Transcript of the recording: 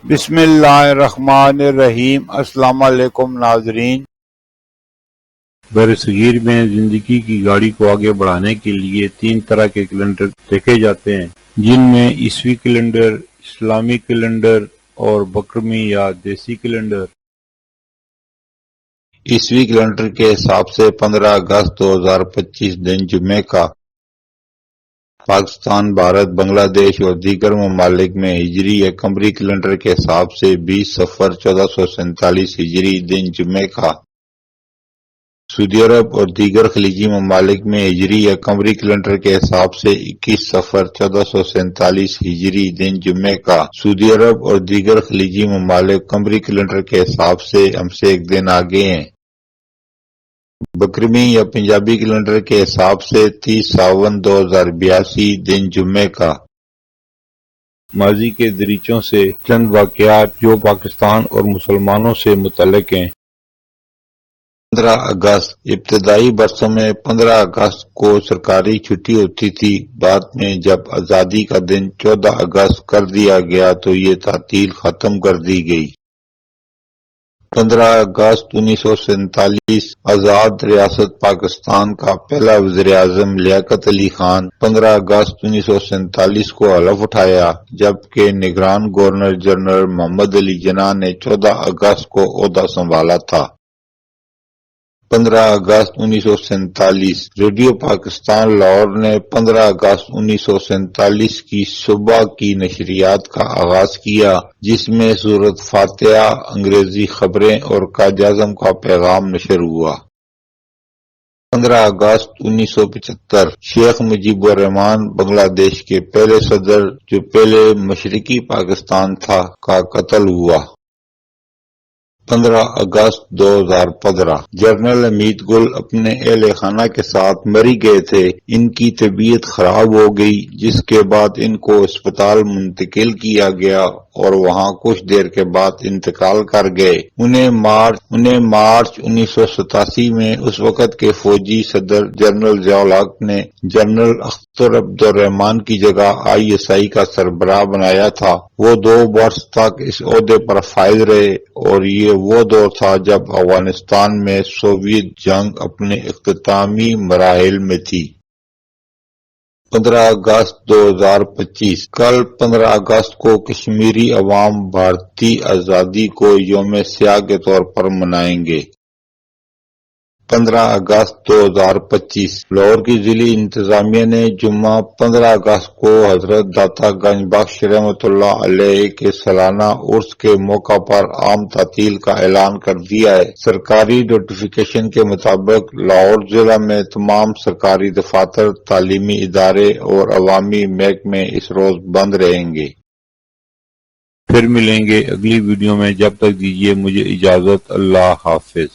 بسم اللہ الرحمن الرحیم۔ السلام علیکم ناظرین۔ برصغیر میں زندگی کی گاڑی کو آگے بڑھانے کے لیے 3 طرح کے کیلنڈر دیکھے جاتے ہیں، جن میں عیسوی کیلنڈر، اسلامی کیلنڈر اور بکرمی یا دیسی کیلنڈر۔ عیسوی کیلنڈر کے حساب سے 15 اگست 2025 دن جمعے کا پاکستان، بھارت، بنگلہ دیش اور دیگر ممالک میں ہجری یا قمری کیلنڈر کے حساب سے 20 صفر 1447 ہجری دن جمعے کا، سعودی عرب اور دیگر خلیجی ممالک میں ہجری یا قمری کیلنڈر کے حساب سے 21 صفر 1447 ہجری دن جمعے کا، سعودی عرب اور دیگر خلیجی ممالک قمری کیلنڈر کے حساب سے ہم سے ایک دن آگے ہیں۔ بکرمی یا پنجابی کیلنڈر کے حساب سے 30 ساون 2082 دن جمعے کا۔ ماضی کے دریچوں سے چند واقعات جو پاکستان اور مسلمانوں سے متعلق ہیں۔ 15 اگست ابتدائی برسوں میں 15 اگست کو سرکاری چھٹی ہوتی تھی، بعد میں جب آزادی کا دن 14 اگست کر دیا گیا تو یہ تعطیل ختم کر دی گئی۔ 15 اگست 1947 آزاد ریاست پاکستان کا پہلا وزیر اعظم لیاقت علی خان 15 اگست 1947 کو حلف اٹھایا، جبکہ نگران گورنر جنرل محمد علی جناح نے 14 اگست کو عہدہ سنبھالا تھا۔ 15 اگست 1947 ریڈیو پاکستان لاہور نے 15 اگست 1947 کی صبح کی نشریات کا آغاز کیا، جس میں سورۃ فاتحہ، انگریزی خبریں اور قائد اعظم کا پیغام نشر ہوا۔ 15 اگست 1975 شیخ مجیب الرحمان بنگلہ دیش کے پہلے صدر، جو پہلے مشرقی پاکستان تھا، کا قتل ہوا۔ 15 اگست 2015 جنرل حمید گل اپنے اہل خانہ کے ساتھ مری گئے تھے۔ ان کی طبیعت خراب ہو گئی، جس کے بعد ان کو اسپتال منتقل کیا گیا اور وہاں کچھ دیر کے بعد انتقال کر گئے۔ انہیں مارچ 1987 میں اس وقت کے فوجی صدر جنرل ضیاء الحق نے جنرل اختر عبد الرحمان کی جگہ ISI کا سربراہ بنایا تھا۔ وہ 2 برس تک اس عہدے پر فائز رہے اور یہ وہ دور تھا جب افغانستان میں سوویت جنگ اپنے اختتامی مراحل میں تھی۔ 15 اگست 2025 کل 15 اگست کو کشمیری عوام بھارتی آزادی کو یوم سیاہ کے طور پر منائیں گے۔ 15 اگست 2025 لاہور کی ضلعی انتظامیہ نے جمعہ 15 اگست کو حضرت داتا گنج بخش رحمۃ اللہ علیہ کے سالانہ عرس کے موقع پر عام تعطیل کا اعلان کر دیا ہے۔ سرکاری نوٹیفیکیشن کے مطابق لاہور ضلع میں تمام سرکاری دفاتر، تعلیمی ادارے اور عوامی محکمے اس روز بند رہیں گے۔ پھر ملیں گے اگلی ویڈیو میں، جب تک دیجیے مجھے اجازت۔ اللہ حافظ۔